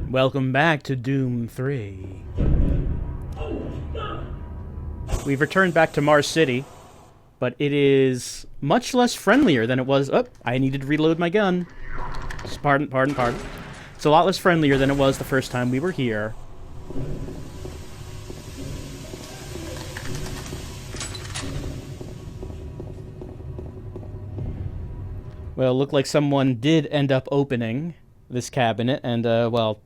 Welcome back to Doom 3. We've returned back to Mars City, but it is much less friendlier than it was. Oh, I needed to reload my gun. Pardon. It's a lot less friendlier than it was the first time we were here. Well, looked like someone did end up opening this cabinet, and, well,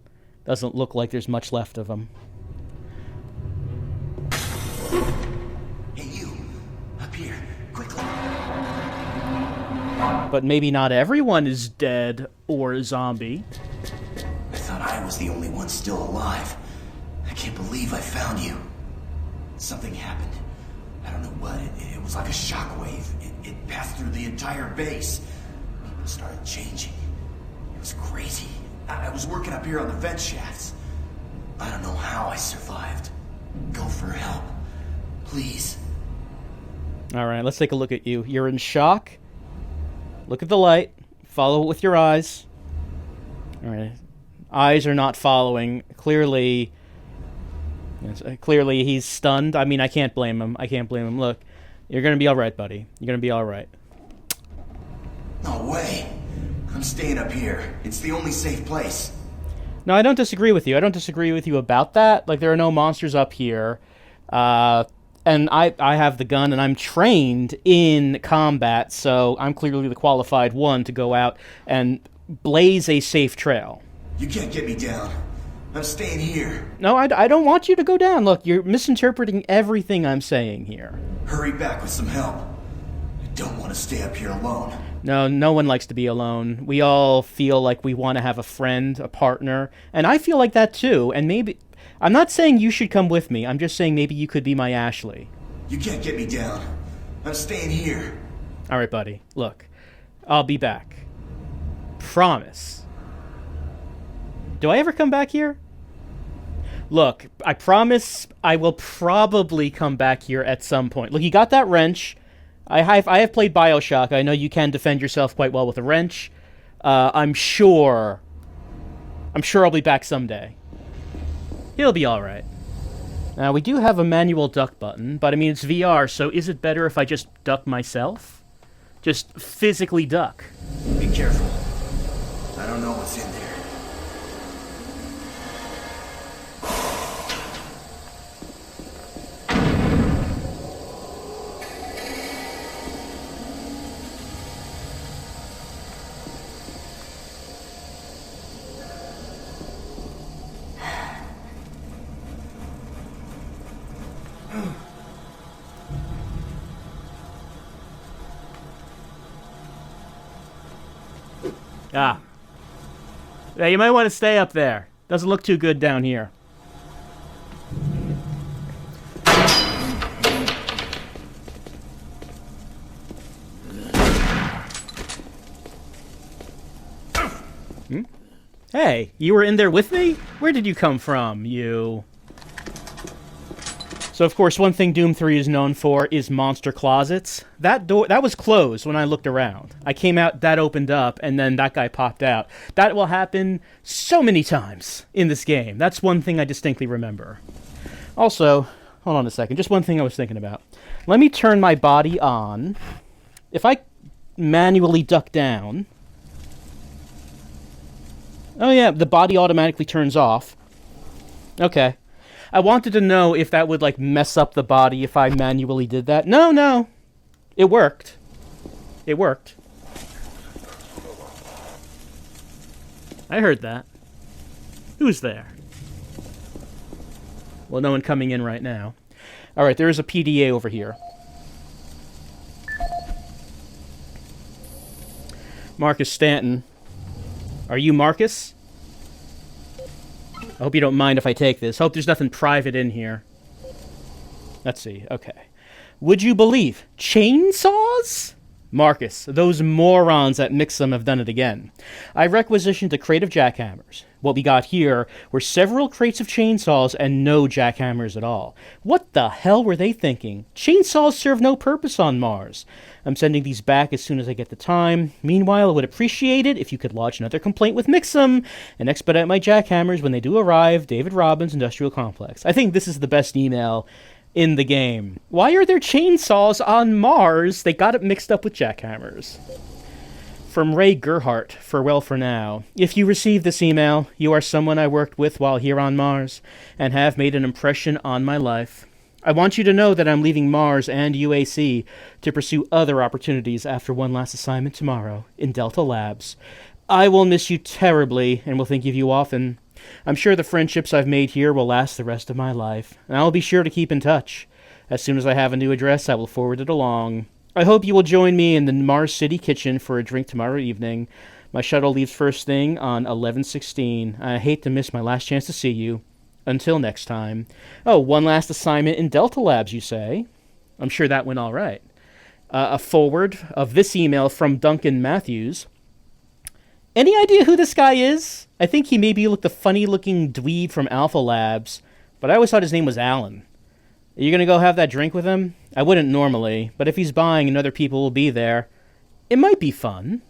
doesn't look like there's much left of them. Hey, you! Up here, quickly! But maybe not everyone is dead or a zombie. I thought I was the only one still alive. I can't believe I found you. Something happened. I don't know what. It was like a shockwave. It passed through the entire base. People started changing. It was crazy. I was working up here on the vent shafts. I don't know how I survived. Go for help. Please. Alright, let's take a look at you. You're in shock. Look at the light. Follow it with your eyes. Alright. Eyes are not following. Clearly he's stunned. I mean, I can't blame him. Look, you're gonna be alright, buddy. You're gonna be alright. No way. I'm staying up here. It's the only safe place. No, I don't disagree with you. I don't disagree with you about that. Like, there are no monsters up here. And I have the gun, and I'm trained in combat, so I'm clearly the qualified one to go out and blaze a safe trail. You can't get me down. I'm staying here. No, I don't want you to go down. Look, you're misinterpreting everything I'm saying here. Hurry back with some help. I don't want to stay up here alone. No, no one likes to be alone. We all feel like we want to have a friend, a partner, and I feel like that too, and maybe... I'm not saying you should come with me, I'm just saying maybe you could be my Ashley. You can't get me down. I'm staying here. Alright, buddy. Look, I'll be back. Promise. Do I ever come back here? Look, I promise I will probably come back here at some point. Look, you got that wrench. I have played BioShock. I know you can defend yourself quite well with a wrench. I'm sure I'll be back someday. He'll be alright. Now, we do have a manual duck button, but I mean, it's VR, so is it better if I just duck myself? Just physically duck. Be careful. I don't know what's in there. Ah. Yeah, you might want to stay up there. Doesn't look too good down here. Hey, you were in there with me? Where did you come from, you? So, of course, one thing Doom 3 is known for is monster closets. That door, that was closed when I looked around. I came out, that opened up, and then that guy popped out. That will happen so many times in this game. That's one thing I distinctly remember. Also, hold on a second, just one thing I was thinking about. Let me turn my body on. If I manually duck down... Oh yeah, the body automatically turns off. Okay. I wanted to know if that would, like, mess up the body if I manually did that. No. It worked. It worked. I heard that. Who's there? Well, no one coming in right now. Alright, there is a PDA over here. Marcus Stanton. Are you Marcus? I hope you don't mind if I take this. Hope there's nothing private in here. Let's see. Okay. Would you believe chainsaws? Marcus, those morons at Mixum have done it again. I requisitioned a crate of jackhammers. What we got here were several crates of chainsaws and no jackhammers at all. What the hell were they thinking? Chainsaws serve no purpose on Mars. I'm sending these back as soon as I get the time. Meanwhile, I would appreciate it if you could lodge another complaint with Mixum and expedite my jackhammers when they do arrive. David Robbins, Industrial Complex. I think this is the best email in the game. Why are there chainsaws on Mars? They got it mixed up with jackhammers. From Ray Gerhardt, farewell for now. If you receive this email, you are someone I worked with while here on Mars, and have made an impression on my life. I want you to know that I'm leaving Mars and UAC to pursue other opportunities after one last assignment tomorrow in Delta Labs. I will miss you terribly, and will think of you often. I'm sure the friendships I've made here will last the rest of my life, and I'll be sure to keep in touch. As soon as I have a new address, I will forward it along. I hope you will join me in the Mars City kitchen for a drink tomorrow evening. My shuttle leaves first thing on 11:16. I hate to miss my last chance to see you. Until next time. Oh, one last assignment in Delta Labs, you say? I'm sure that went all right. A forward of this email from Duncan Matthews. Any idea who this guy is? I think he maybe looked the funny-looking dweeb from Alpha Labs, but I always thought his name was Alan. Are you going to go have that drink with him? I wouldn't normally, but if he's buying and other people will be there, it might be fun.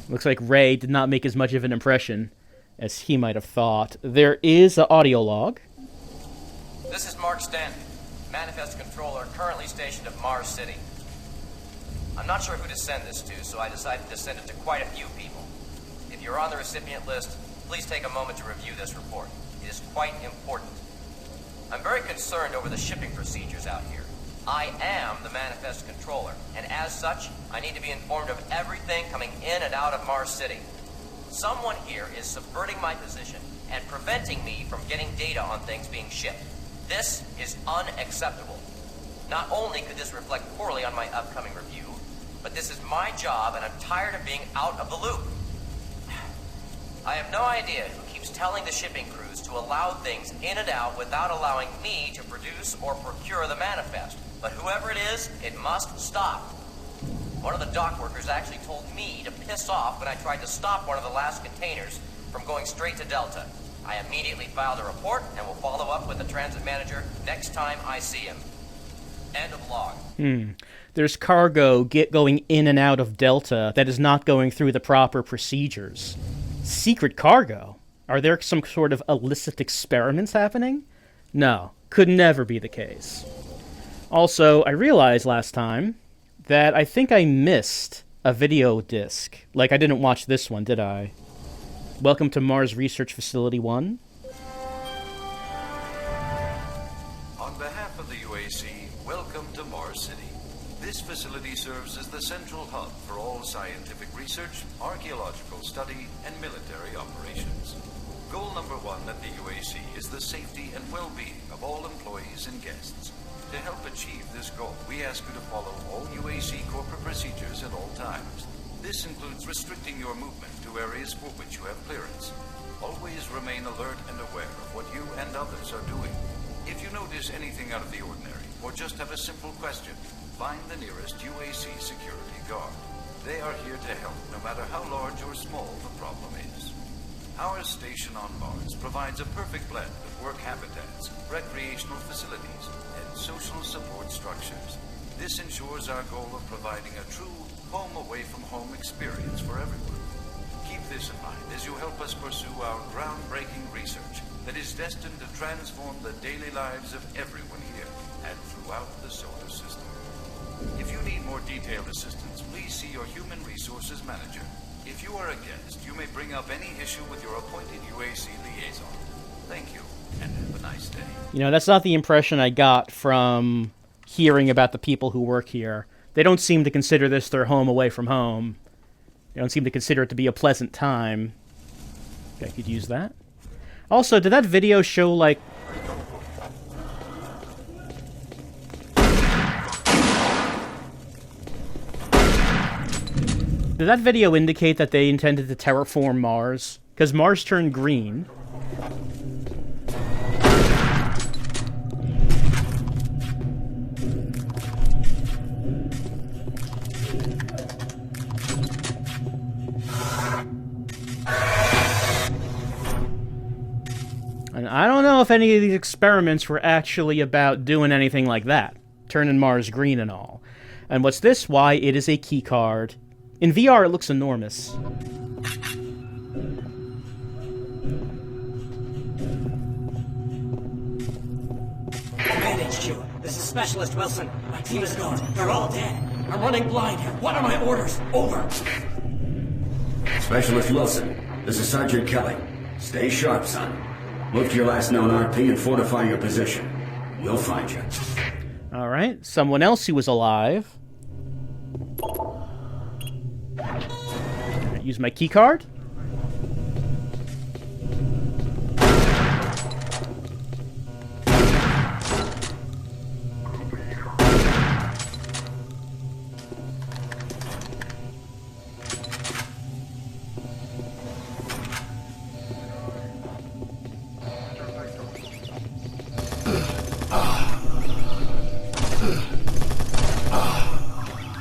Looks like Ray did not make as much of an impression as he might have thought. There is an audio log. This is Mark Stanton, Manifest Controller, currently stationed at Mars City. I'm not sure who to send this to, so I decided to send it to quite a few people. If you're on the recipient list, please take a moment to review this report. It is quite important. I'm very concerned over the shipping procedures out here. I am the Manifest Controller, and as such, I need to be informed of everything coming in and out of Mars City. Someone here is subverting my position and preventing me from getting data on things being shipped. This is unacceptable. Not only could this reflect poorly on my upcoming review, but this is my job and I'm tired of being out of the loop. I have no idea who keeps telling the shipping crews to allow things in and out without allowing me to produce or procure the manifest. But whoever it is, it must stop. One of the dock workers actually told me to piss off when I tried to stop one of the last containers from going straight to Delta. I immediately filed a report and will follow up with the transit manager next time I see him. End of log. There's cargo going in and out of Delta that is not going through the proper procedures. Secret cargo? Are there some sort of illicit experiments happening? No, could never be the case. Also, I realized last time that I think I missed a video disc. Like, I didn't watch this one, did I? Welcome to Mars Research Facility 1. On behalf of the UAC, welcome to Mars City. This facility serves as the central hub for all scientific research, archaeological study, and military operations. Goal number one at the UAC is the safety and well-being of all employees and guests. To help achieve this goal, we ask you to follow all UAC corporate procedures at all times. This includes restricting your movement to areas for which you have clearance. Always remain alert and aware of what you and others are doing. If you notice anything out of the ordinary, or just have a simple question, find the nearest UAC security guard. They are here to help, no matter how large or small the problem is. Our station on Mars provides a perfect blend of work habitats, recreational facilities, and social support structures. This ensures our goal of providing a true home-away-from-home experience for everyone. Keep this in mind as you help us pursue our groundbreaking research that is destined to transform the daily lives of everyone here and throughout the solar system. If you need more detailed assistance, please see your Human Resources Manager. If you are a guest, you may bring up any issue with your appointed UAC liaison. Thank you, and have a nice day. You know, that's not the impression I got from hearing about the people who work here. They don't seem to consider this their home away from home. They don't seem to consider it to be a pleasant time. Okay, I could use that. Also, did that video show, like... Did that video indicate that they intended to terraform Mars? Because Mars turned green. I don't know if any of these experiments were actually about doing anything like that. Turning Mars green and all. And what's this? Why, it is a key card. In VR, it looks enormous. Command HQ, this is Specialist Wilson. My team is gone. They're all dead. I'm running blind here. What are my orders? Over. Specialist Wilson, this is Sergeant Kelly. Stay sharp, son. Move to your last known RP and fortify your position. We'll find you. All right, someone else who was alive. Use my key card.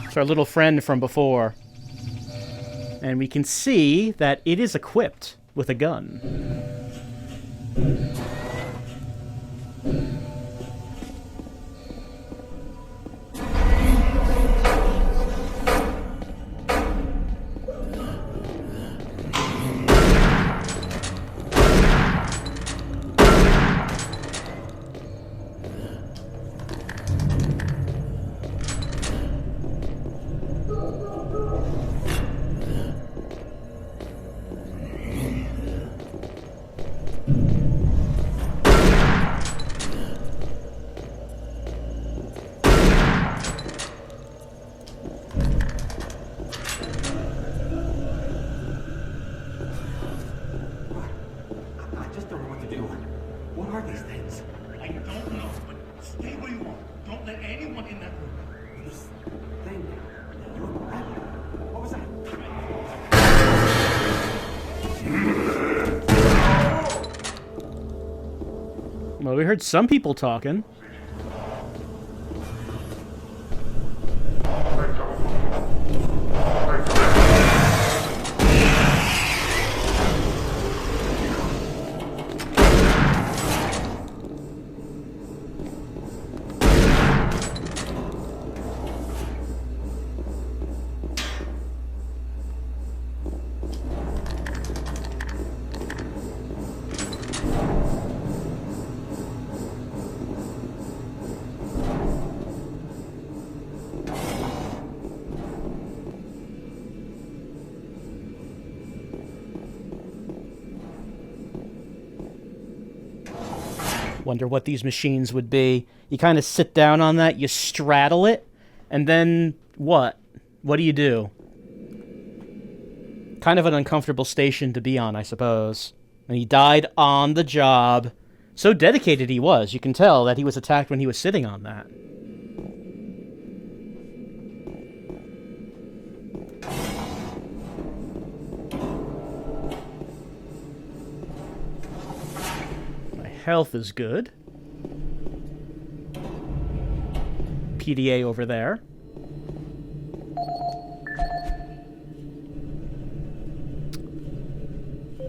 It's our little friend from before. And we can see that it is equipped with a gun. Well, we heard some people talking. Wonder what these machines would be. You kind of sit down on that, you straddle it, and then what? What do you do? Kind of an uncomfortable station to be on, I suppose. And he died on the job. So dedicated he was. You can tell that he was attacked when he was sitting on that. Health is good. PDA over there.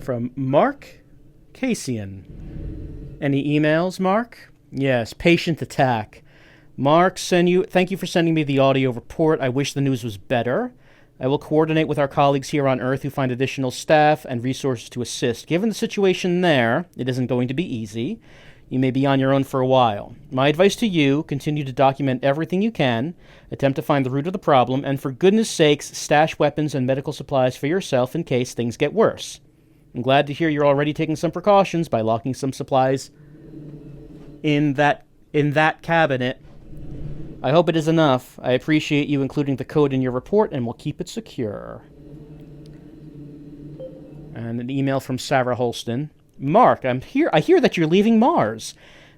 From Mark Casian. Any emails, Mark? Yes, patient attack. Mark, thank you for sending me the audio report. I wish the news was better. I will coordinate with our colleagues here on Earth who find additional staff and resources to assist. Given the situation there, it isn't going to be easy. You may be on your own for a while. My advice to you, continue to document everything you can, attempt to find the root of the problem, and for goodness sakes, stash weapons and medical supplies for yourself in case things get worse. I'm glad to hear you're already taking some precautions by locking some supplies in that cabinet. I hope it is enough. I appreciate you including the code in your report, and we'll keep it secure. And an email from Sarah Holston. Mark, I hear that you're leaving Mars.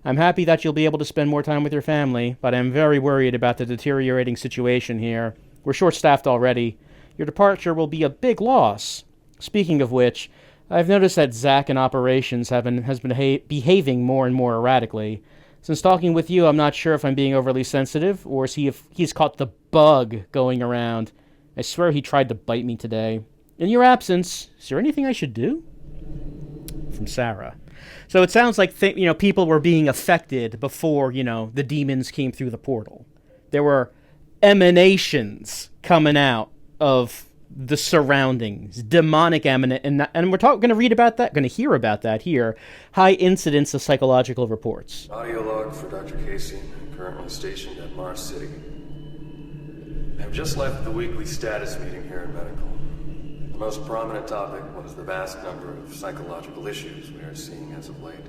I'm happy that you'll be able to spend more time with your family, but I'm very worried about the deteriorating situation here. We're short-staffed already. Your departure will be a big loss. Speaking of which, I've noticed that Zach in operations has been behaving more and more erratically. Since talking with you, I'm not sure if I'm being overly sensitive, or if he's caught the bug going around. I swear he tried to bite me today. In your absence, is there anything I should do? From Sarah. So it sounds like people were being affected before the demons came through the portal. There were emanations coming out of the surroundings, demonic and we're going to read about that, going to hear about that here. High incidence of psychological reports. Audio log for Dr. Casey, currently stationed at Mars City. I've just left the weekly status meeting here in medical. The most prominent topic was the vast number of psychological issues we are seeing as of late.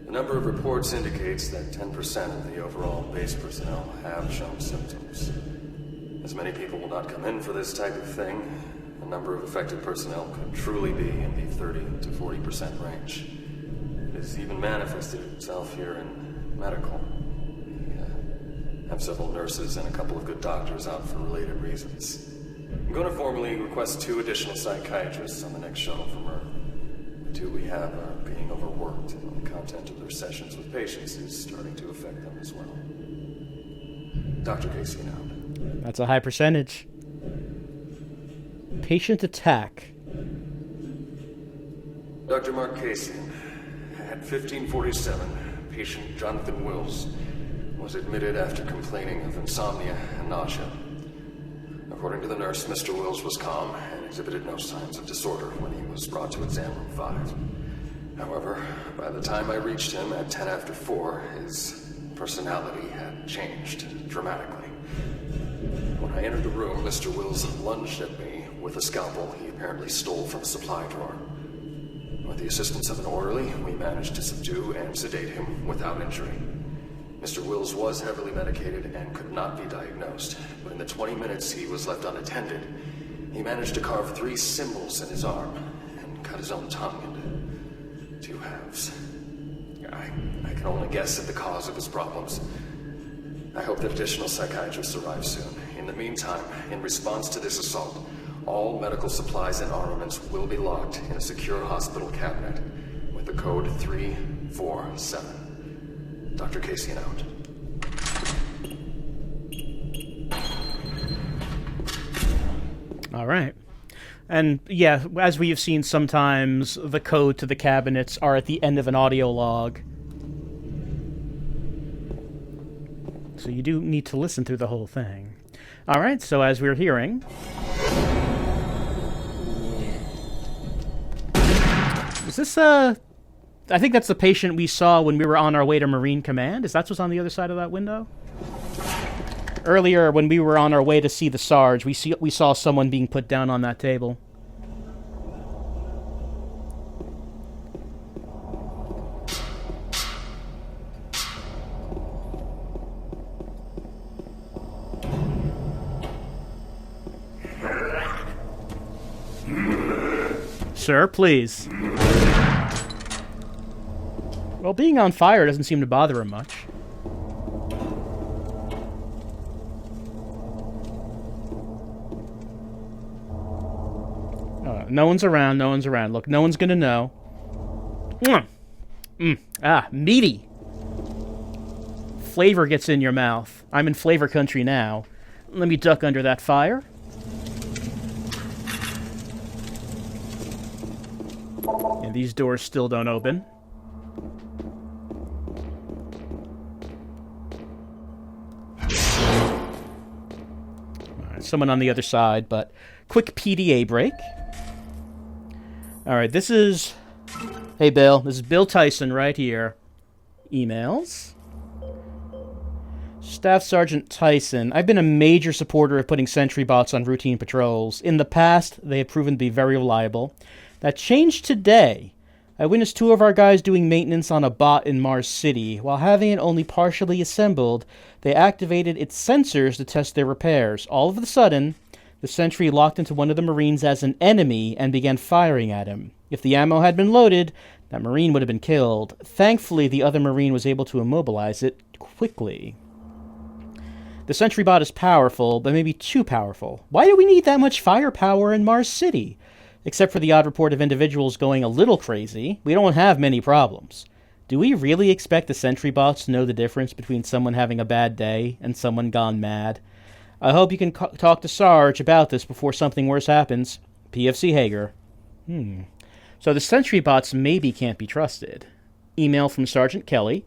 The number of reports indicates that 10% of the overall base personnel have shown symptoms. As many people will not come in for this type of thing, the number of affected personnel could truly be in the 30 to 40% range. It has even manifested itself here in medical. We have several nurses and a couple of good doctors out for related reasons. I'm going to formally request 2 additional psychiatrists on the next shuttle from Earth. The 2 we have are being overworked, and the content of their sessions with patients is starting to affect them as well. Dr. Casey now. That's a high percentage. Patient attack. Dr. Mark Casey, at 1547, patient Jonathan Wills was admitted after complaining of insomnia and nausea. According to the nurse, Mr. Wills was calm and exhibited no signs of disorder when he was brought to exam room 5. However, by the time I reached him at 10 after 4, his personality had changed dramatically. When I entered the room, Mr. Wills lunged at me with a scalpel he apparently stole from a supply drawer. With the assistance of an orderly, we managed to subdue and sedate him without injury. Mr. Wills was heavily medicated and could not be diagnosed, but in the 20 minutes he was left unattended, he managed to carve 3 symbols in his arm and cut his own tongue into 2 halves. I can only guess at the cause of his problems. I hope that additional psychiatrists arrive soon. In the meantime, in response to this assault, all medical supplies and armaments will be locked in a secure hospital cabinet with the code 347. Dr. Casey out. All right. And yeah, as we have seen sometimes, the code to the cabinets are at the end of an audio log. So you do need to listen through the whole thing. All right, so as we're hearing... Is this, I think that's the patient we saw when we were on our way to Marine Command. Is that what's on the other side of that window? Earlier, when we were on our way to see the Sarge, we saw someone being put down on that table. Sir, please. Well, being on fire doesn't seem to bother him much. No one's around, no one's around. Look, no one's gonna know. Meaty. Flavor gets in your mouth. I'm in flavor country now. Let me duck under that fire. And these doors still don't open. Alright, someone on the other side, but quick PDA break. Alright, this is... Hey, Bill. This is Bill Tyson right here. Emails. Staff Sergeant Tyson. I've been a major supporter of putting sentry bots on routine patrols. In the past, they have proven to be very reliable. That changed today. I witnessed 2 of our guys doing maintenance on a bot in Mars City. While having it only partially assembled, they activated its sensors to test their repairs. All of a sudden, the sentry locked into one of the Marines as an enemy and began firing at him. If the ammo had been loaded, that Marine would have been killed. Thankfully, the other Marine was able to immobilize it quickly. The sentry bot is powerful, but maybe too powerful. Why do we need that much firepower in Mars City? Except for the odd report of individuals going a little crazy, we don't have many problems. Do we really expect the sentry bots to know the difference between someone having a bad day and someone gone mad? I hope you can talk to Sarge about this before something worse happens. PFC Hager. So the sentry bots maybe can't be trusted. Email from Sergeant Kelly.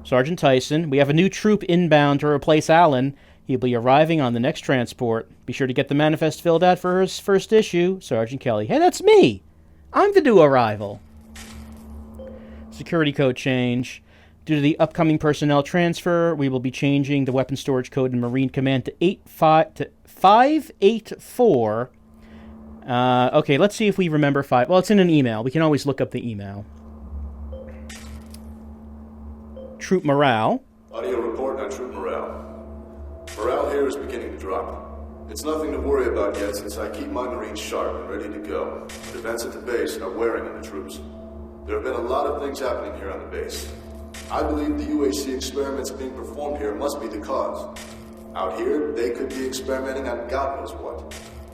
Sergeant Tyson, we have a new troop inbound to replace Allen. He'll be arriving on the next transport. Be sure to get the manifest filled out for his first issue. Sergeant Kelly. Hey, that's me! I'm the new arrival. Security code change. Due to the upcoming personnel transfer, we will be changing the weapon storage code in Marine Command to 584. Okay, let's see if we remember 5. Well, it's in an email. We can always look up the email. Troop morale. Audio report on troop morale. Morale here is beginning to drop. It's nothing to worry about yet since I keep my Marines sharp and ready to go. But events at the base are wearing on the troops. There have been a lot of things happening here on the base. I believe the UAC experiments being performed here must be the cause. Out here, they could be experimenting on God knows what.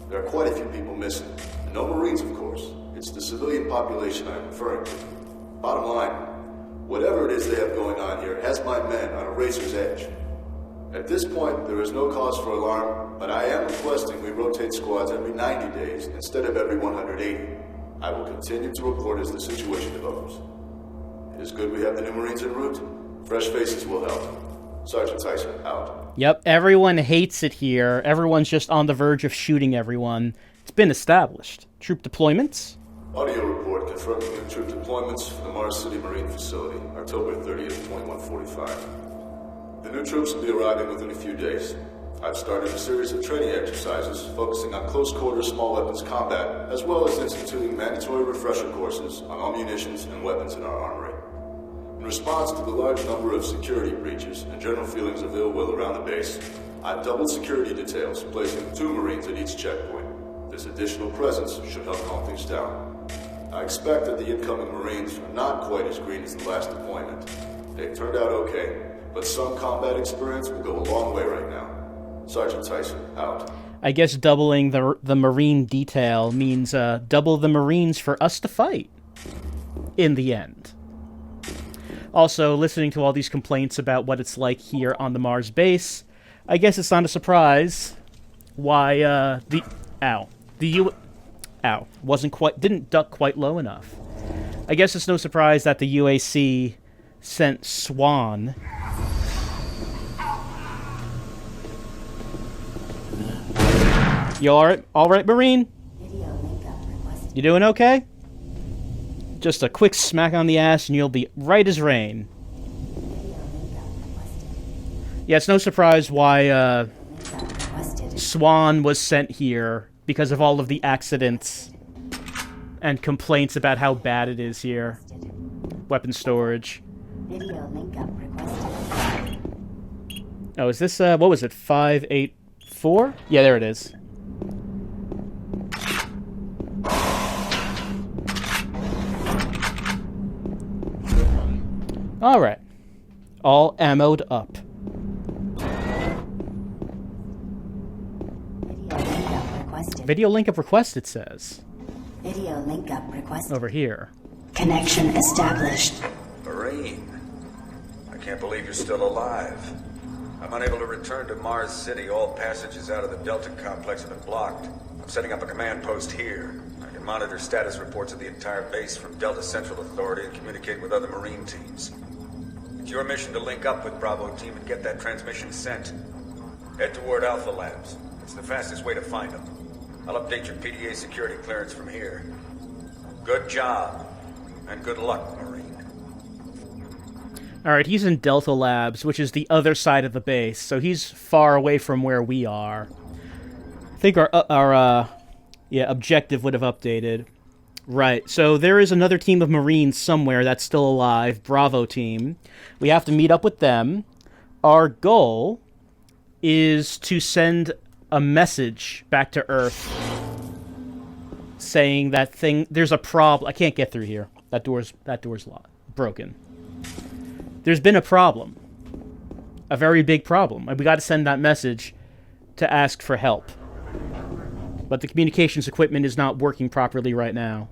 There are quite a few people missing. And no Marines, of course. It's the civilian population I'm referring to. Bottom line, whatever it is they have going on here has my men on a razor's edge. At this point, there is no cause for alarm, but I am requesting we rotate squads every 90 days instead of every 180. I will continue to report as the situation develops. It is good we have the new Marines en route. Fresh faces will help. Sergeant Tyson, out. Yep, everyone hates it here. Everyone's just on the verge of shooting everyone. It's been established. Troop deployments. Audio report confirming new troop deployments for the Mars City Marine Facility, October 30th, 2145. The new troops will be arriving within a few days. I've started a series of training exercises focusing on close-quarter small weapons combat, as well as instituting mandatory refresher courses on all munitions and weapons in our armory. In response to the large number of security breaches and general feelings of ill will around the base, I've doubled security details, placing 2 Marines at each checkpoint. This additional presence should help calm things down. I expect that the incoming Marines are not quite as green as the last deployment. They've turned out okay, but some combat experience will go a long way right now. Sergeant Tyson, out. I guess doubling the Marine detail means double the Marines for us to fight. In the end. Also, listening to all these complaints about what it's like here on the Mars base, I guess it's not a surprise why didn't duck quite low enough. I guess it's no surprise that the UAC sent Swan. You alright, Marine? You doing okay? Just a quick smack on the ass and you'll be right as rain. Yeah, it's no surprise why Swan was sent here because of all of the accidents and complaints about how bad it is here. Weapon storage. Oh, is this, what was it, 584? Yeah, there it is. Alright. All ammoed up. Video link up request, it says. Video link up requested. Over here. Connection established. Marine, I can't believe you're still alive. I'm unable to return to Mars City. All passages out of the Delta complex have been blocked. I'm setting up a command post here. I can monitor status reports of the entire base from Delta Central Authority and communicate with other Marine teams. It's your mission to link up with Bravo team and get that transmission sent. Head toward Alpha Labs. It's the fastest way to find them. I'll update your PDA security clearance from here. Good job, and good luck, Marine. Alright, he's in Delta Labs, which is the other side of the base, so he's far away from where we are. I think our objective would have updated. Right, so there is another team of Marines somewhere that's still alive, Bravo team. We have to meet up with them. Our goal is to send a message back to Earth saying that there's a problem. I can't get through here. That door's locked, broken. There's been a problem. A very big problem. And we got to send that message to ask for help. But the communications equipment is not working properly right now.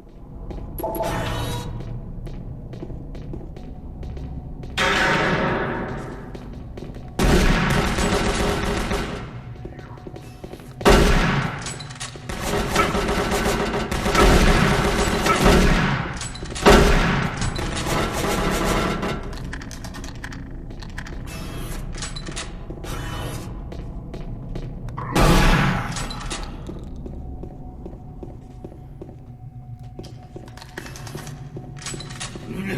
I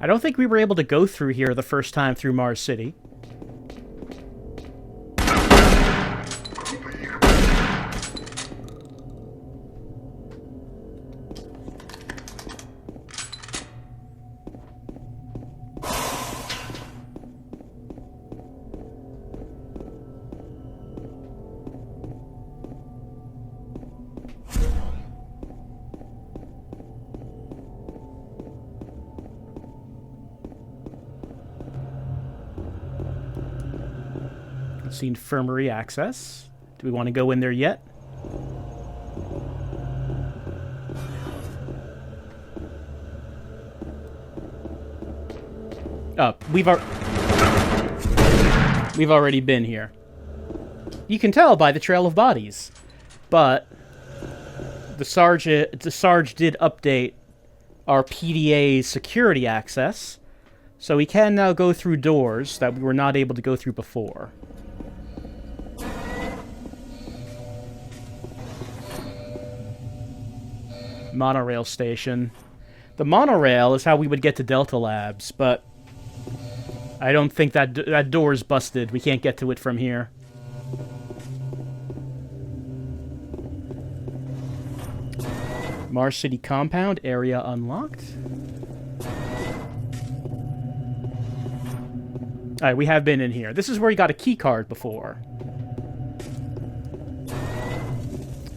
don't think we were able to go through here the first time through Mars City. See infirmary access. Do we want to go in there yet? Oh, we've already been here. You can tell by the trail of bodies, but the Sarge did update our PDA's security access, so we can now go through doors that we were not able to go through before. Monorail station. The monorail is how we would get to Delta Labs, but I don't think that door is busted. We can't get to it from here. Mars City compound area unlocked. Alright, we have been in here. This is where you got a key card before.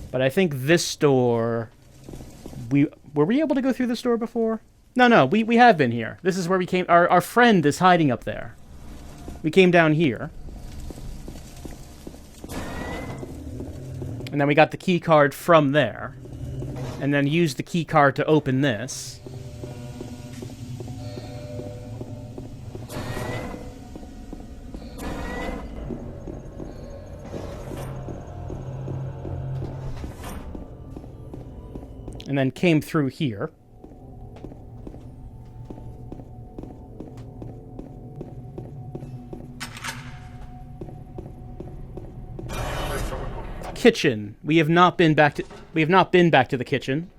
But I think this door... Were we able to go through this door before? No, we have been here. This is where we came... Our friend is hiding up there. We came down here. And then we got the key card from there. And then used the key card to open this. And then came through here. Kitchen. We have not been back to the kitchen.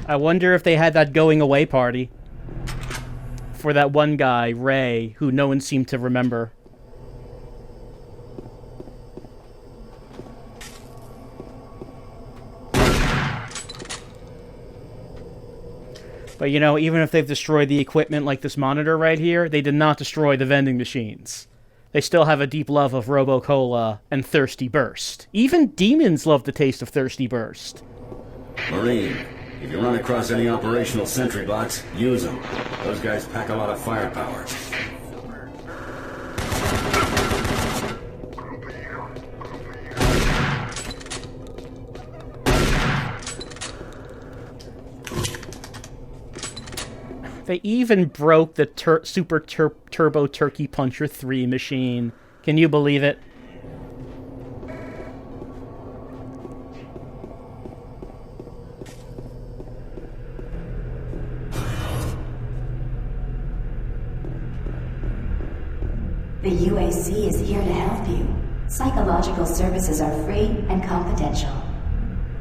I wonder if they had that going away party for that one guy, Ray, who no one seemed to remember. But you know, even if they've destroyed the equipment like this monitor right here, they did not destroy the vending machines. They still have a deep love of Robo-Cola and Thirsty Burst. Even demons love the taste of Thirsty Burst. Marine. If you run across any operational sentry bots, use them. Those guys pack a lot of firepower. They even broke the Super Turbo Turkey Puncher 3 machine. Can you believe it? The UAC is here to help you. Psychological services are free and confidential.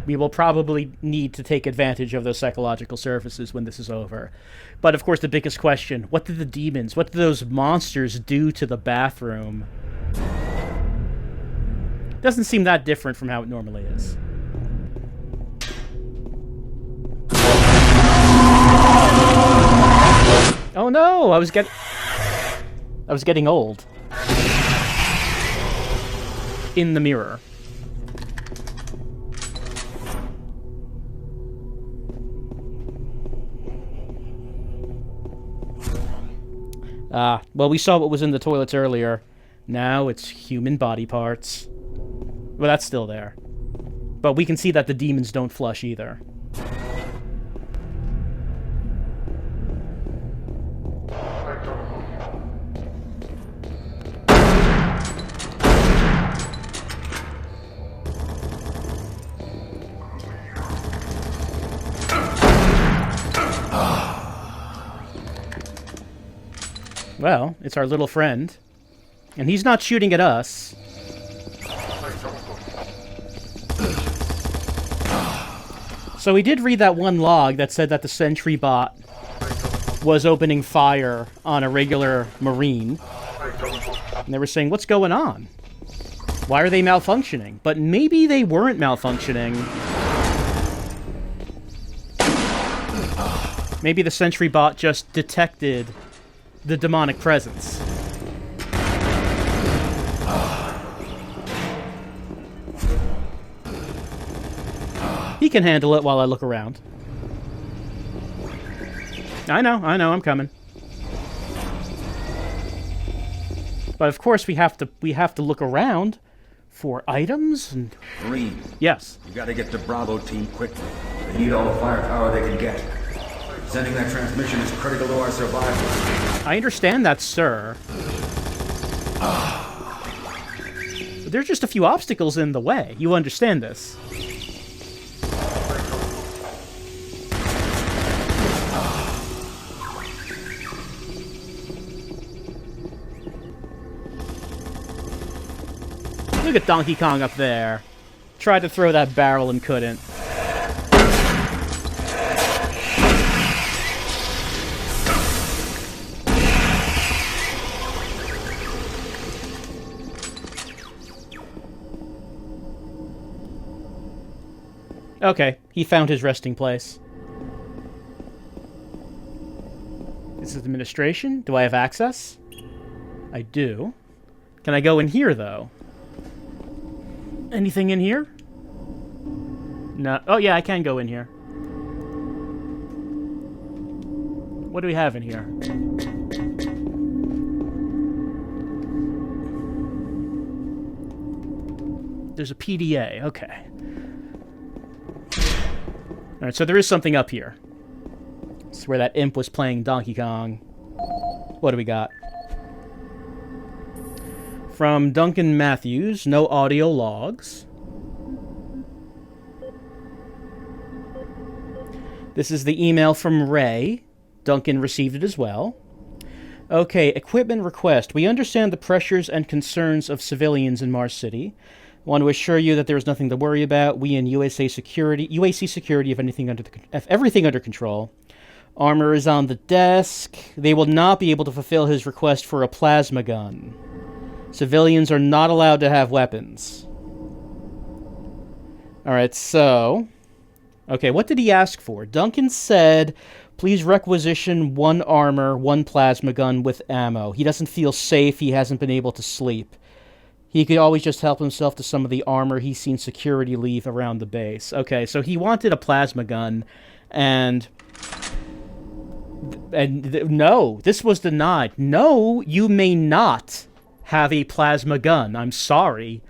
We will probably need to take advantage of those psychological services when this is over. But of course the biggest question, what did the demons, what did those monsters do to the bathroom? Doesn't seem that different from how it normally is. Oh no, I was getting old. In the mirror. Well, we saw what was in the toilets earlier. Now it's human body parts. Well, that's still there. But we can see that the demons don't flush either. Well, it's our little friend. And he's not shooting at us. So we did read that one log that said that the sentry bot was opening fire on a regular Marine. And they were saying, what's going on? Why are they malfunctioning? But maybe they weren't malfunctioning. Maybe the sentry bot just detected the demonic presence. He can handle it while I look around. I know, I'm coming. But of course we have to look around for items and... Green. Yes. You gotta get to Bravo team quickly. They need all the firepower they can get. Sending that transmission is critical to our survival. I understand that, sir. But there's just a few obstacles in the way. You understand this. Look at Donkey Kong up there. Tried to throw that barrel and couldn't. Okay, he found his resting place. This is administration. Do I have access? I do. Can I go in here, though? Anything in here? No. Oh, yeah, I can go in here. What do we have in here? There's a PDA. Okay. Alright, so there is something up here. This is where that imp was playing Donkey Kong. What do we got? From Duncan Matthews, no audio logs. This is the email from Ray. Duncan received it as well. Okay, equipment request. We understand the pressures and concerns of civilians in Mars City. Want to assure you that there is nothing to worry about. We in UAC security have everything under control. Armor is on the desk. They will not be able to fulfill his request for a plasma gun. Civilians are not allowed to have weapons. Alright, so... Okay, what did he ask for? Duncan said, please requisition 1 armor, 1 plasma gun with ammo. He doesn't feel safe. He hasn't been able to sleep. He could always just help himself to some of the armor he's seen security leave around the base. Okay, so he wanted a plasma gun, and no, this was denied. No, you may not have a plasma gun. I'm sorry.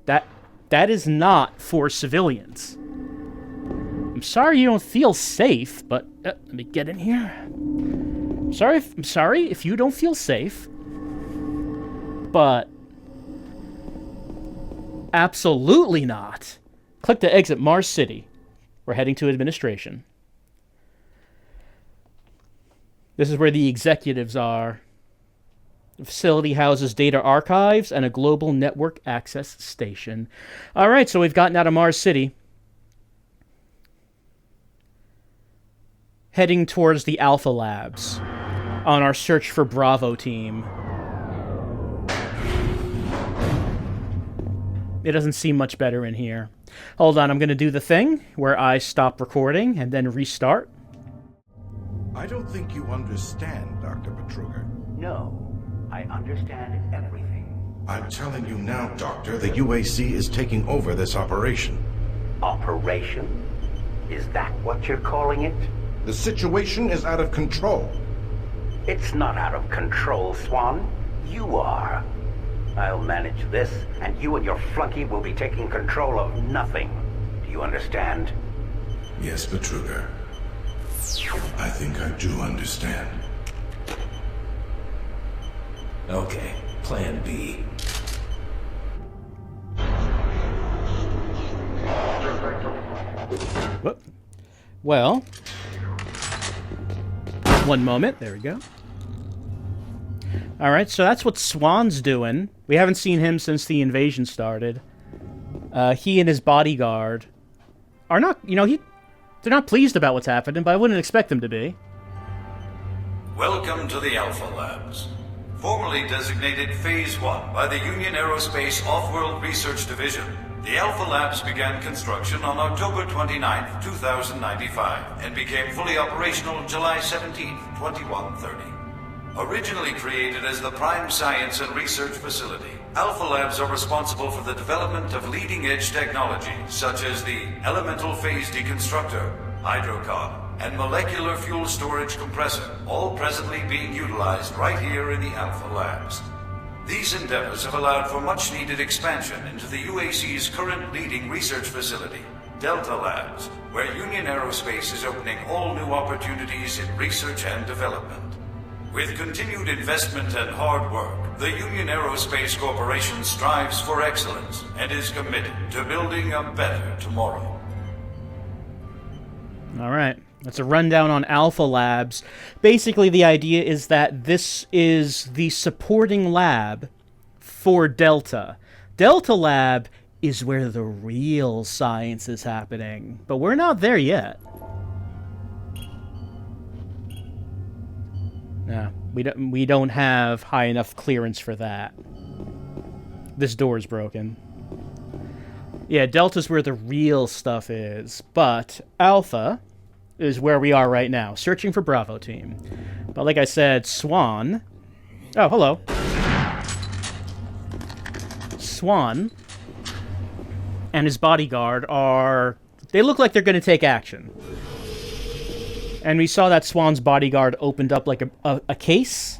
That is not for civilians. I'm sorry you don't feel safe, but let me get in here. I'm sorry if you don't feel safe, but absolutely not. Click to exit Mars City. We're heading to administration. This is where the executives are. The facility houses data archives and a global network access station. All right, so we've gotten out of Mars City. Heading towards the Alpha Labs on our search for Bravo team. It doesn't seem much better in here. Hold on, I'm going to do the thing where I stop recording and then restart. I don't think you understand, Dr. Betruger. No, I understand everything. I'm telling you now, Doctor, the UAC is taking over this operation. Operation? Is that what you're calling it? The situation is out of control. It's not out of control, Swan. You are. I'll manage this, and you and your flunky will be taking control of nothing. Do you understand? Yes, Betruger. I think I do understand. Okay, plan B. Whoop. Well, one moment. There we go. Alright, so that's what Swan's doing. We haven't seen him since the invasion started. He and his bodyguard are not, they're not pleased about what's happening, but I wouldn't expect them to be. Welcome to the Alpha Labs. Formerly designated Phase 1 by the Union Aerospace Off-World Research Division, the Alpha Labs began construction on October 29, 2095, and became fully operational July 17, 2130. Originally created as the prime science and research facility, Alpha Labs are responsible for the development of leading-edge technology, such as the elemental phase deconstructor, hydrocon, and molecular fuel storage compressor, all presently being utilized right here in the Alpha Labs. These endeavors have allowed for much-needed expansion into the UAC's current leading research facility, Delta Labs, where Union Aerospace is opening all new opportunities in research and development. With continued investment and hard work, the Union Aerospace Corporation strives for excellence and is committed to building a better tomorrow. All right. That's a rundown on Alpha Labs. Basically, the idea is that this is the supporting lab for Delta. Delta Lab is where the real science is happening, but we're not there yet. No, we don't have high enough clearance for that. This door's broken. Yeah, Delta's where the real stuff is, but Alpha is where we are right now, searching for Bravo Team. But like I said, Swan... Oh, hello. Swan and his bodyguard are... They look like they're going to take action. And we saw that Swan's bodyguard opened up like a case.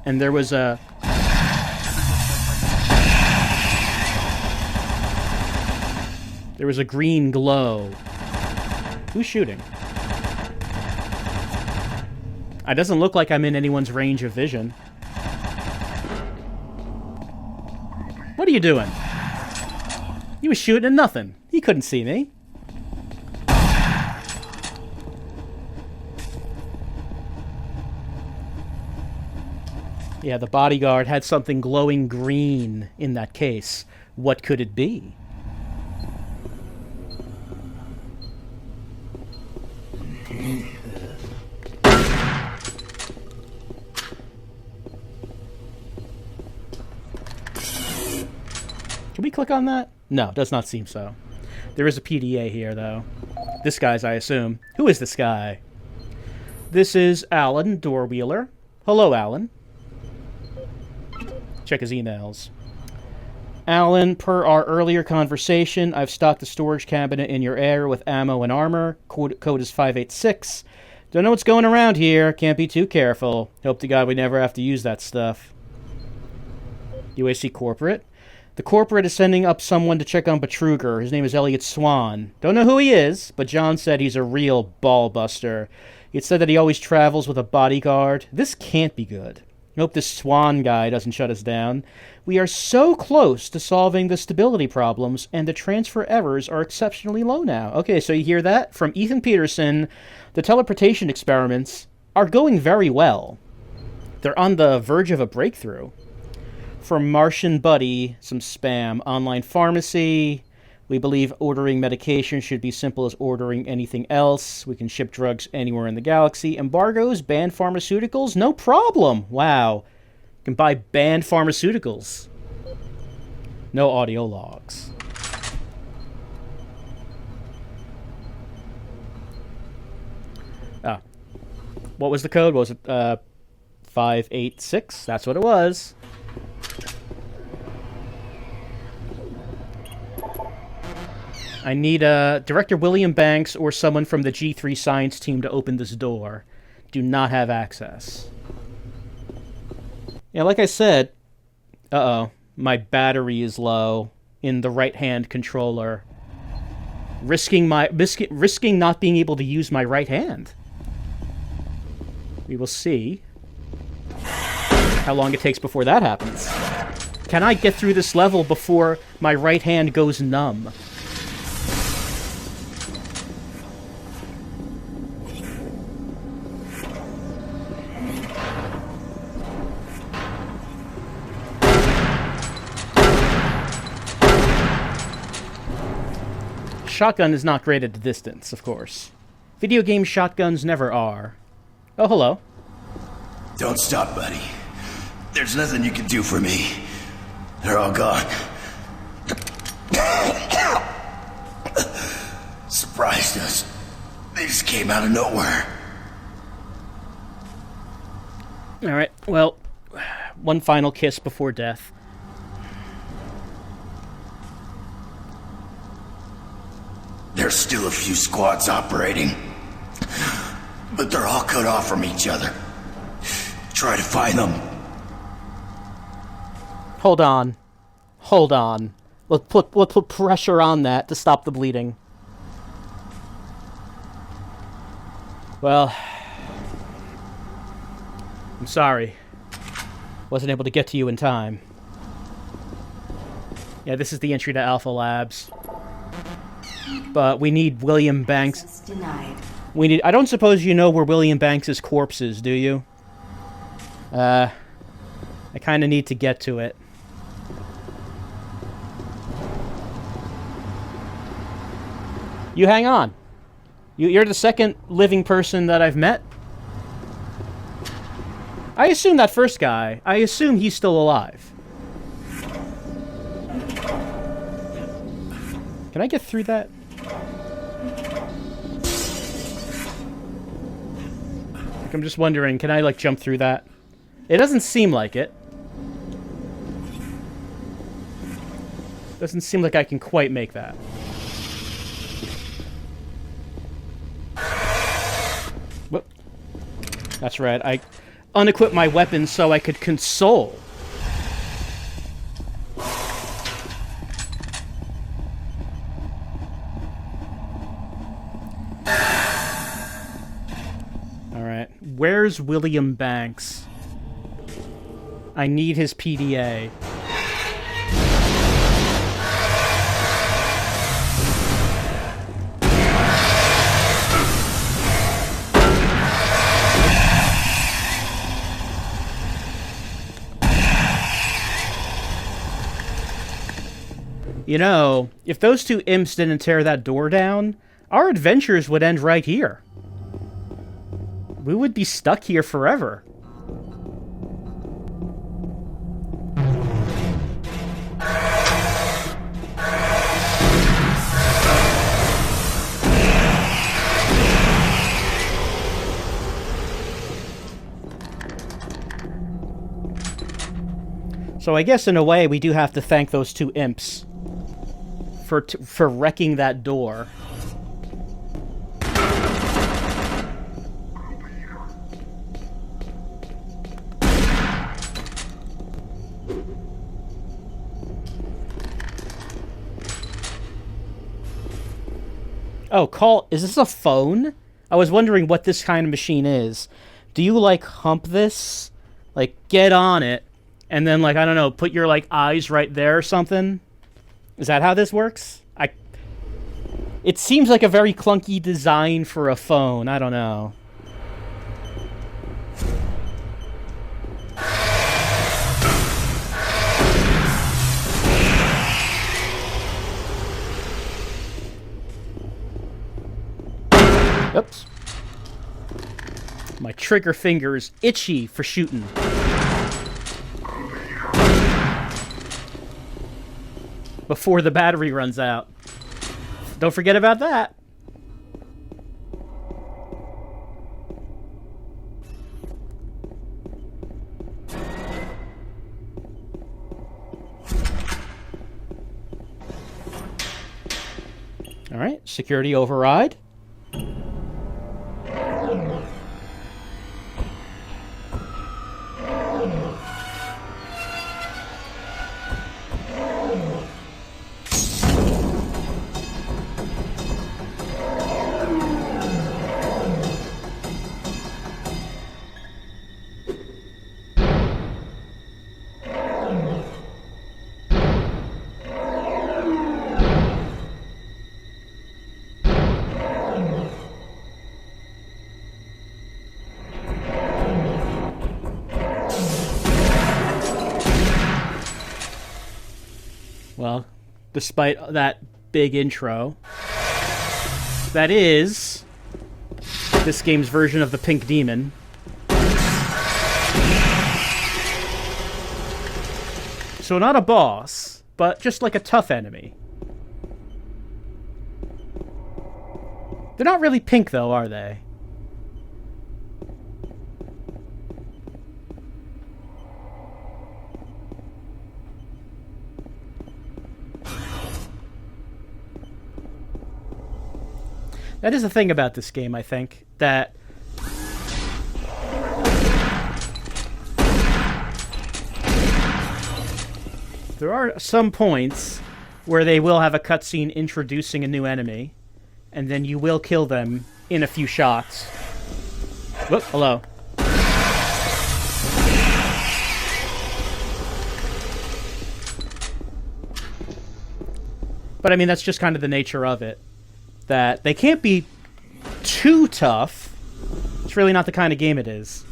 And there was a... There was a green glow. Who's shooting? It doesn't look like I'm in anyone's range of vision. What are you doing? He was shooting at nothing. He couldn't see me. Yeah, the bodyguard had something glowing green in that case. What could it be? Can we click on that? No, does not seem so. There is a PDA here, though. This guy's, I assume. Who is this guy? This is Alan Doorwheeler. Hello, Alan. Check his emails. Alan, per our earlier conversation, I've stocked the storage cabinet in your area with ammo and armor. Code is 586. Don't know what's going around here. Can't be too careful. Hope to God we never have to use that stuff. UAC Corporate. The corporate is sending up someone to check on Betruger. His name is Elliot Swan. Don't know who he is, but John said he's a real ball-buster. It said that he always travels with a bodyguard. This can't be good. Hope this Swan guy doesn't shut us down. We are so close to solving the stability problems, and the transfer errors are exceptionally low now. Okay, so you hear that? From Ethan Peterson, the teleportation experiments are going very well. They're on the verge of a breakthrough. From Martian Buddy, some spam. Online pharmacy. We believe ordering medication should be simple as ordering anything else. We can ship drugs anywhere in the galaxy. Embargoes, banned pharmaceuticals, no problem. Wow. You can buy banned pharmaceuticals. No audio logs. Ah. What was the code? What was it 586? That's what it was. I need Director William Banks or someone from the G3 science team to open this door. Do not have access. Yeah, like I said... Uh-oh. My battery is low in the right-hand controller. Risking not being able to use my right hand. We will see how long it takes before that happens. Can I get through this level before my right hand goes numb? shotgun is not great at a distance, of course. Video game shotguns never are. Oh, hello. Don't stop, buddy. There's nothing you can do for me. They're all gone. Surprised us. They just came out of nowhere. Alright, well, one final kiss before death. There's still a few squads operating, but they're all cut off from each other. Try to find them. Hold on. Hold on. Let's put pressure on that to stop the bleeding. Well, I'm sorry. Wasn't able to get to you in time. Yeah, this is the entry to Alpha Labs. But we need William Banks. Denied. I don't suppose you know where William Banks' corpse is, do you? I kind of need to get to it. You hang on. You're the second living person that I've met. I assume that first guy, I assume he's still alive. Can I get through that? I'm just wondering, can I, like, jump through that? It doesn't seem like it. Doesn't seem like I can quite make that. Whoop. That's right, I unequipped my weapon so I could console. Alright, where's William Banks? I need his PDA. You know, if those two imps didn't tear that door down, our adventures would end right here. We would be stuck here forever. So I guess in a way we do have to thank those two imps for wrecking that door. Oh, call... Is this a phone? I was wondering what this kind of machine is. Do you, like, hump this? Like, get on it, and then, like, I don't know, put your, like, eyes right there or something? Is that how this works? It seems like a very clunky design for a phone. I don't know. Oops. My trigger finger is itchy for shooting. Before the battery runs out. Don't forget about that. All right, security override. Well, despite that big intro, That is this game's version of the Pink Demon. So not a boss, but just like a tough enemy. They're not really pink, though, are they? That is the thing about this game, I think, that there are some points where they will have a cutscene introducing a new enemy, and then you will kill them in a few shots. Whoop, hello. But I mean, that's just kind of the nature of it. That they can't be too tough. It's really not the kind of game it is.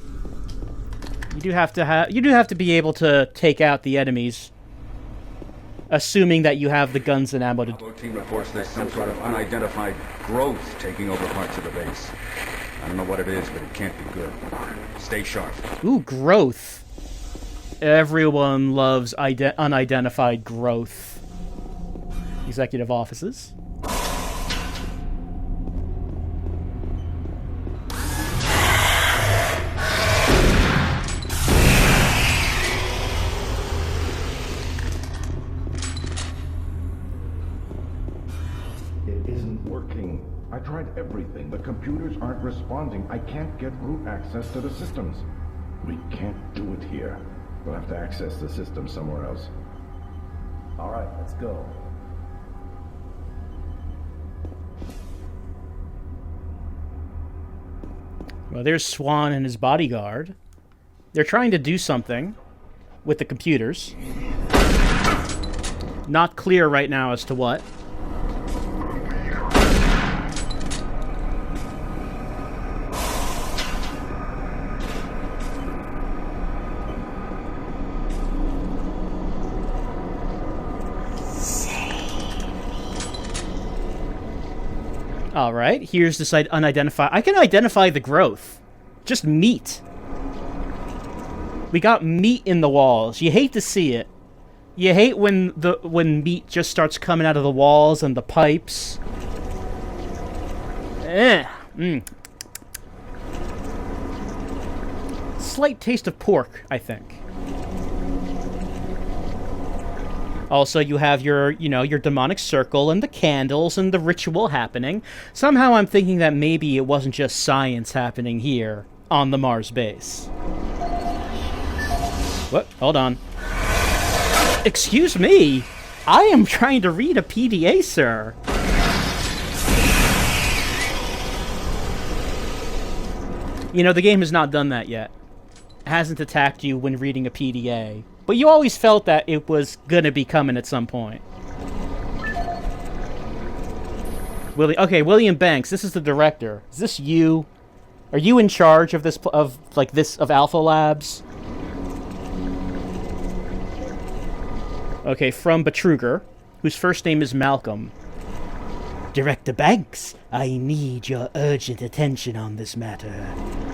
You do have to be able to take out the enemies, assuming that you have the guns and ammo to. The team reports there's some sort of unidentified growth taking over parts of the base. I don't know what it is, but it can't be good. Stay sharp. Ooh, growth. Everyone loves unidentified growth. Executive offices. I tried everything. The computers aren't responding. I can't get root access to the systems. We can't do it here. We'll have to access the system somewhere else. All right, let's go. Well, there's Swan and his bodyguard. They're trying to do something with the computers. Not clear right now as to what. Alright, here's this unidentified... I can identify the growth. Just meat. We got meat in the walls. You hate to see it. You hate when meat just starts coming out of the walls and the pipes. Slight taste of pork, I think. Also, you have your demonic circle and the candles and the ritual happening. Somehow I'm thinking that maybe it wasn't just science happening here on the Mars base. What? Hold on. Excuse me? I am trying to read a PDA, sir. You know, the game has not done that yet. It hasn't attacked you when reading a PDA. But you always felt that it was gonna be coming at some point. William Banks, this is the director. Is this you? Are you in charge of this, of Alpha Labs? Okay, from Betruger, whose first name is Malcolm. Director Banks, I need your urgent attention on this matter.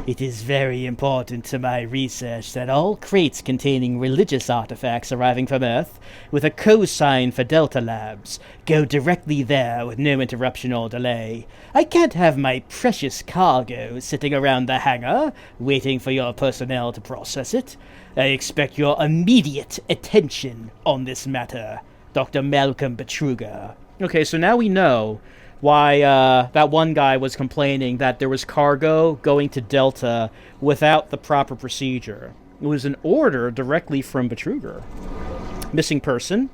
It is very important to my research that all crates containing religious artifacts arriving from Earth, with a cosign for Delta Labs, go directly there with no interruption or delay. I can't have my precious cargo sitting around the hangar, waiting for your personnel to process it. I expect your immediate attention on this matter. Dr. Malcolm Betruger. Okay, so now we know why that one guy was complaining that there was cargo going to Delta without the proper procedure. It was an order directly from Betruger. Missing person.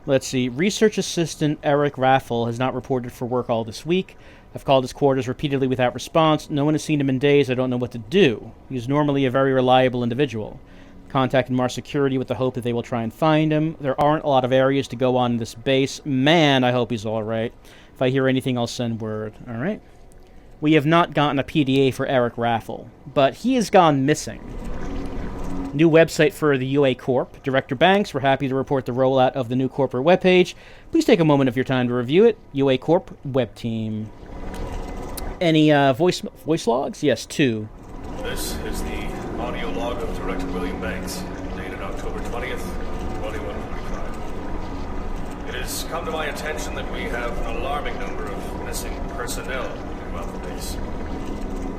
Let's see. Research assistant Eric Raffel has not reported for work all this week. I've called his quarters repeatedly without response. No one has seen him in days. I don't know what to do. He's normally a very reliable individual. Contacted Mars Security with the hope that they will try and find him. There aren't a lot of areas to go on in this base. Man, I hope he's alright. If I hear anything, I'll send word. Alright. We have not gotten a PDA for Eric Raffel, but he has gone missing. New website for the UA Corp. Director Banks, we're happy to report the rollout of the new corporate webpage. Please take a moment of your time to review it. UA Corp Web Team. Any voice logs? Yes, 2. This is the audio log of Director William Banks, dated October 20th, 2145. It has come to my attention that we have an alarming number of missing personnel throughout the base.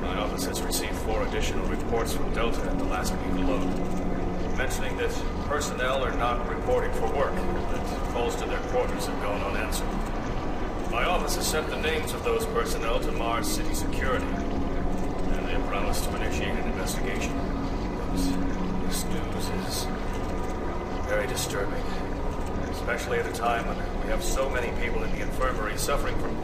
My office has received 4 additional reports from Delta in the last week alone, mentioning that personnel are not reporting for work, that calls to their quarters have gone unanswered. My office has sent the names of those personnel to Mars City Security, and they have promised to initiate an investigation. But this news is very disturbing, especially at a time when we have so many people in the infirmary suffering from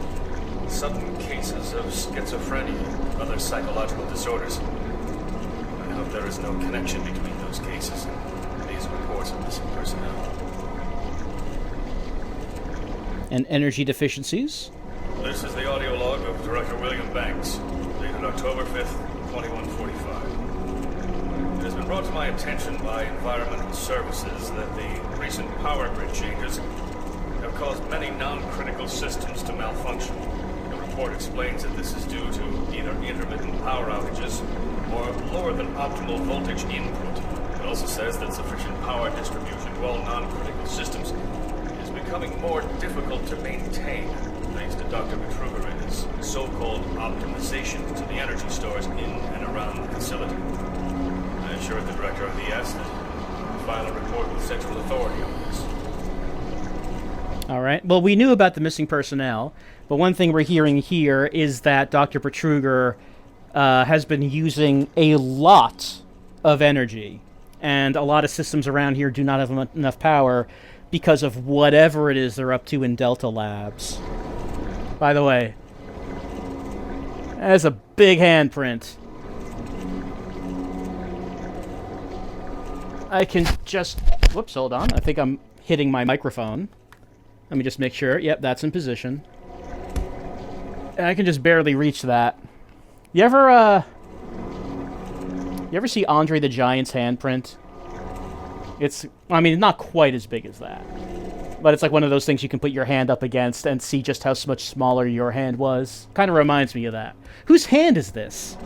sudden cases of schizophrenia and other psychological disorders. I hope there is no connection between those cases and these reports of missing personnel. And energy deficiencies? This is the audio log of Director William Banks, dated October 5th, 2145. It has been brought to my attention by Environmental Services that the recent power grid changes have caused many non-critical systems to malfunction. The report explains that this is due to either intermittent power outages or lower than optimal voltage input. It also says that sufficient power distribution to all non-critical systems is becoming more difficult to maintain thanks to Dr. Petruger and his so-called optimization to the energy stores in and around the facility. I assured the Director of the ES that we'll file a report with Central Authority on this. All right. Well, we knew about the missing personnel, but one thing we're hearing here is that Dr. Petruger has been using a lot of energy, and a lot of systems around here do not have enough power because of whatever it is they're up to in Delta Labs. By the way, that's a big handprint. I can just... Whoops, hold on. I think I'm hitting my microphone. Let me just make sure. Yep, that's in position. I can just barely reach that. You ever see Andre the Giant's handprint? It's, I mean, not quite as big as that. But it's like one of those things you can put your hand up against and see just how much smaller your hand was. Kind of reminds me of that. Whose hand is this?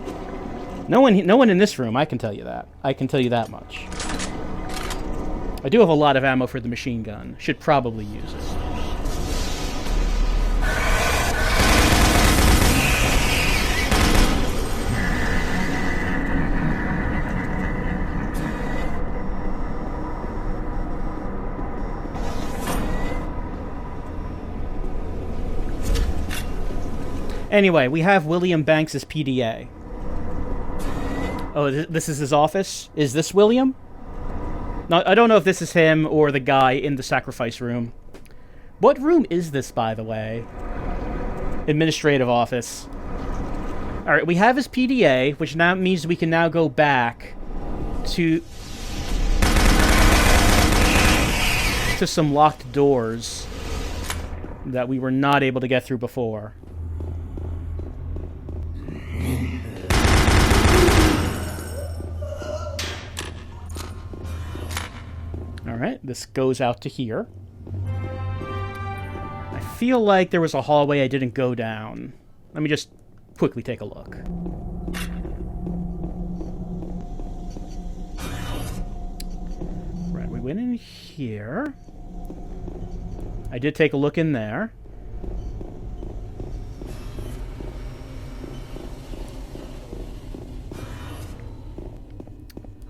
No one in this room, I can tell you that. I can tell you that much. I do have a lot of ammo for the machine gun. Should probably use it. Anyway, we have William Banks' PDA. Oh, this is his office? Is this William? No, I don't know if this is him or the guy in the sacrifice room. What room is this, by the way? Administrative office. Alright, we have his PDA, which now means we can now go back to some locked doors that we were not able to get through before. Alright, this goes out to here. I feel like there was a hallway I didn't go down. Let me just quickly take a look. Right, we went in here. I did take a look in there.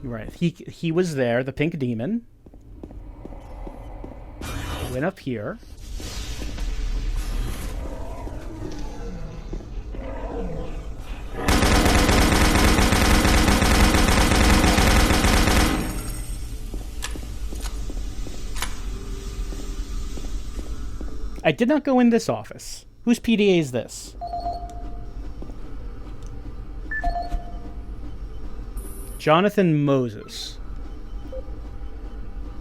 Right, he was there, the pink demon. Went up here. I did not go in this office. Whose PDA is this? Jonathan Moses.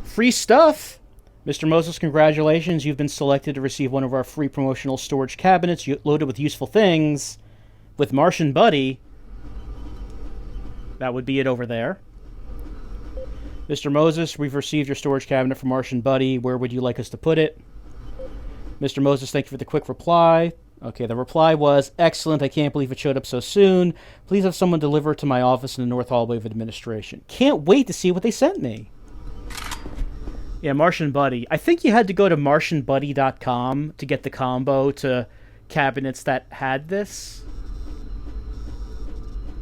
Free stuff! Mr. Moses, congratulations. You've been selected to receive one of our free promotional storage cabinets loaded with useful things. With Martian Buddy. That would be it over there. Mr. Moses, we've received your storage cabinet from Martian Buddy. Where would you like us to put it? Mr. Moses, thank you for the quick reply. Okay, the reply was, excellent, I can't believe it showed up so soon. Please have someone deliver it to my office in the North Hallway of Administration. Can't wait to see what they sent me. Yeah, Martian Buddy. I think you had to go to martianbuddy.com to get the combo to cabinets that had this.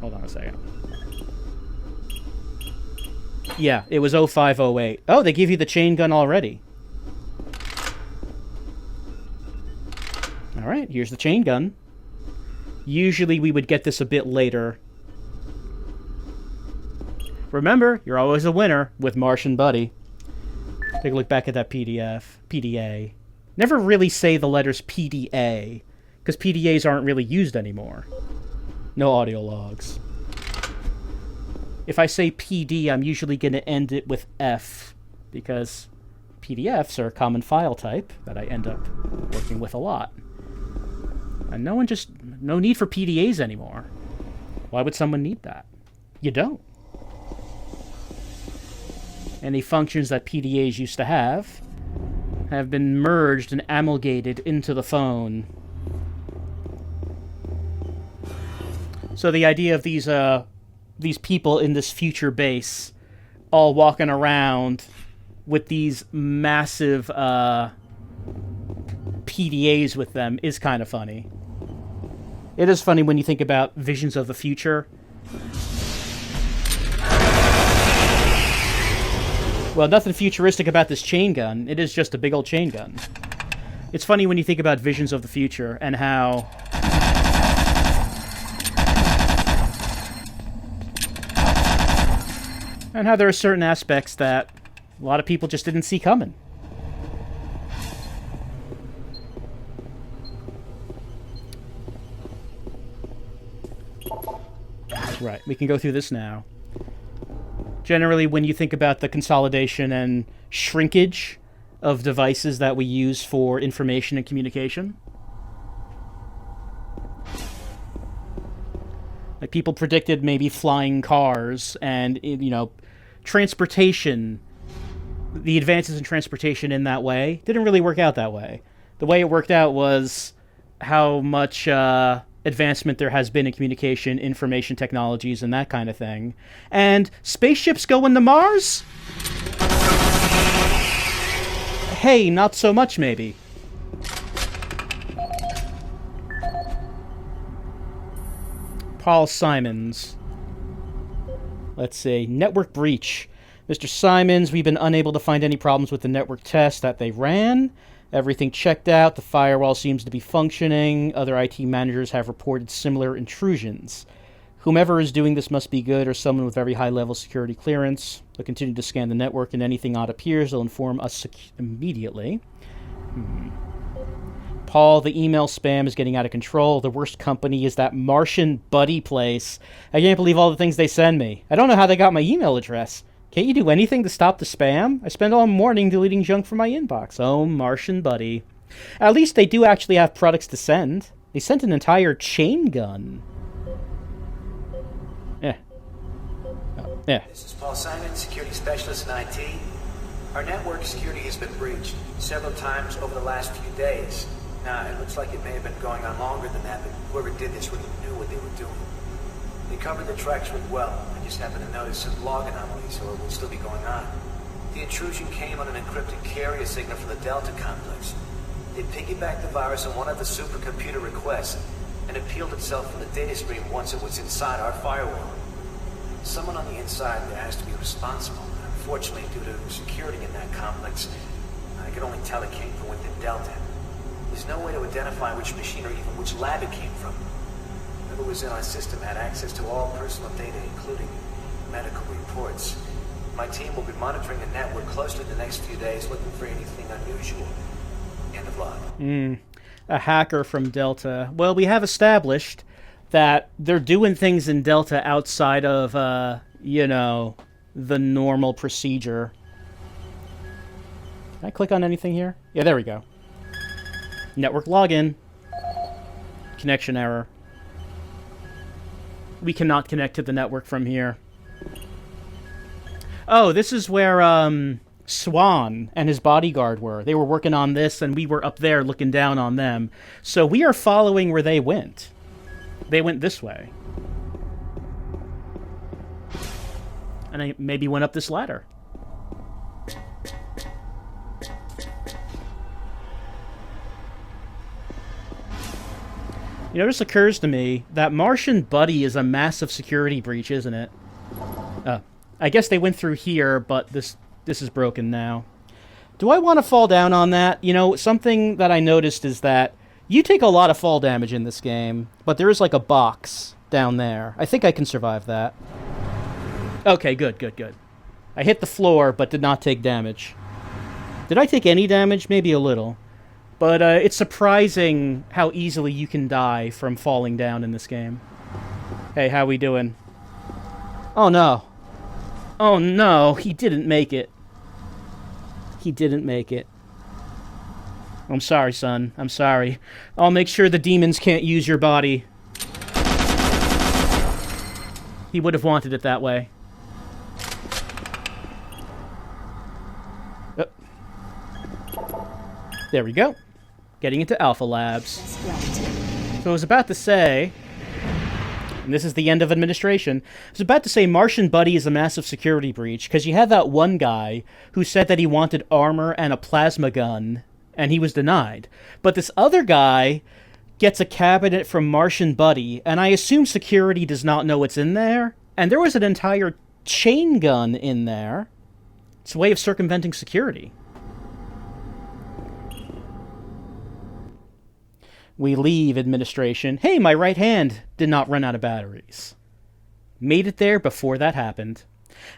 Hold on a second. Yeah, it was 0508. Oh, they give you the chain gun already. Alright, here's the chain gun. Usually we would get this a bit later. Remember, you're always a winner with Martian Buddy. Take a look back at that PDF. PDA. Never really say the letters PDA, because PDAs aren't really used anymore. No audio logs. If I say PD, I'm usually going to end it with F, because PDFs are a common file type that I end up working with a lot. And no need for PDAs anymore. Why would someone need that? You don't. Any functions that PDAs used to have been merged and amalgamated into the phone. So the idea of these people in this future base all walking around with these massive PDAs with them is kind of funny. It is funny when you think about visions of the future. Well, nothing futuristic about this chain gun. It is just a big old chain gun. It's funny when you think about visions of the future and how... and how there are certain aspects that a lot of people just didn't see coming. Right, we can go through this now. Generally, when you think about the consolidation and shrinkage of devices that we use for information and communication, like people predicted maybe flying cars and, you know, transportation, the advances in transportation in that way didn't really work out that way. The way it worked out was how much advancement there has been in communication, information technologies, and that kind of thing. And spaceships going to Mars? Hey, not so much, maybe. Paul Simons. Let's see. Network breach. Mr. Simons, we've been unable to find any problems with the network test that they ran. Everything checked out. The firewall seems to be functioning. Other IT managers have reported similar intrusions. Whomever is doing this must be good or someone with very high-level security clearance. They'll continue to scan the network, and anything odd appears, they'll inform us immediately. Paul, the email spam is getting out of control. The worst company is that Martian Buddy place. I can't believe all the things they send me. I don't know how they got my email address. Can't you do anything to stop the spam? I spend all morning deleting junk from my inbox. Oh, Martian Buddy. At least they do actually have products to send. They sent an entire chain gun. This is Paul Simon, security specialist in IT. Our network security has been breached several times over the last few days. Now, it looks like it may have been going on longer than that, but whoever did this really knew what they were doing. They covered the tracks really well. I just happened to notice some log anomalies, so it would still be going on. The intrusion came on an encrypted carrier signal from the Delta complex. They piggybacked the virus on one of the supercomputer requests and it peeled itself from the data stream once it was inside our firewall. Someone on the inside there has to be responsible. Unfortunately, due to security in that complex, I could only tell it came from within Delta. There's no way to identify which machine or even which lab it came from. Whoever was in our system had access to all personal data, including medical reports. My team will be monitoring the network closely the next few days, looking for anything unusual. End of log. A hacker from Delta. Well, we have established that they're doing things in Delta outside of, you know, the normal procedure. Can I click on anything here? Yeah, there we go. Network login. Connection error. We cannot connect to the network from here. Oh, this is where, Swan and his bodyguard were. They were working on this, and we were up there looking down on them. So we are following where they went. They went this way. And I maybe went up this ladder. You know, this occurs to me that Martian Buddy is a massive security breach, isn't it? I guess they went through here, but this is broken now. Do I want to fall down on that? You know, something that I noticed is that you take a lot of fall damage in this game, but there is like a box down there. I think I can survive that. Okay, good. I hit the floor, but did not take damage. Did I take any damage? Maybe a little. But it's surprising how easily you can die from falling down in this game. Hey, how we doing? Oh no. Oh no, he didn't make it. He didn't make it. I'm sorry, son. I'm sorry. I'll make sure the demons can't use your body. He would have wanted it that way. There we go. Getting into Alpha Labs. So I was about to say, and this is the end of administration, I was about to say Martian Buddy is a massive security breach, because you had that one guy who said that he wanted armor and a plasma gun, and he was denied. But this other guy gets a cabinet from Martian Buddy, and I assume security does not know what's in there, and there was an entire chain gun in there. It's a way of circumventing security. We leave administration. Hey, my right hand did not run out of batteries. Made it there before that happened.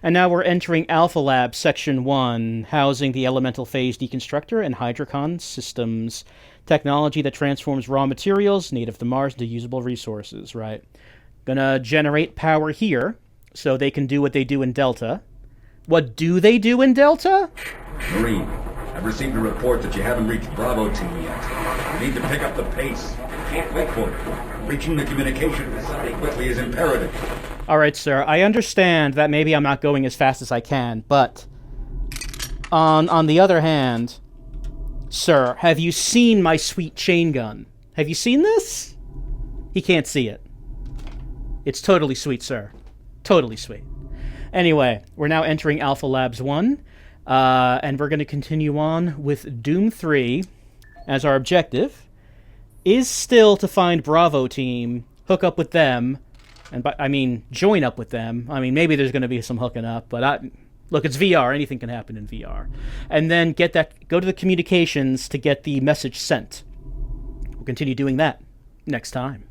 And now we're entering Alpha Lab Section 1, housing the Elemental Phase Deconstructor and Hydrocon systems. Technology that transforms raw materials native to Mars into usable resources, right? Gonna generate power here, so they can do what they do in Delta. What do they do in Delta? Marine, I've received a report that you haven't reached Bravo Team yet. You need to pick up the pace. Can't wait for it. Reaching the communication facility quickly is imperative. Alright, sir. I understand that maybe I'm not going as fast as I can, but on the other hand, sir, have you seen my sweet chain gun? Have you seen this? He can't see it. It's totally sweet, sir. Totally sweet. Anyway, we're now entering Alpha Labs 1, and we're going to continue on with Doom 3, as our objective is still to find Bravo Team, hook up with them, and join up with them. I mean, maybe there's going to be some hooking up, but look, it's VR. Anything can happen in VR. And then go to the communications to get the message sent. We'll continue doing that next time.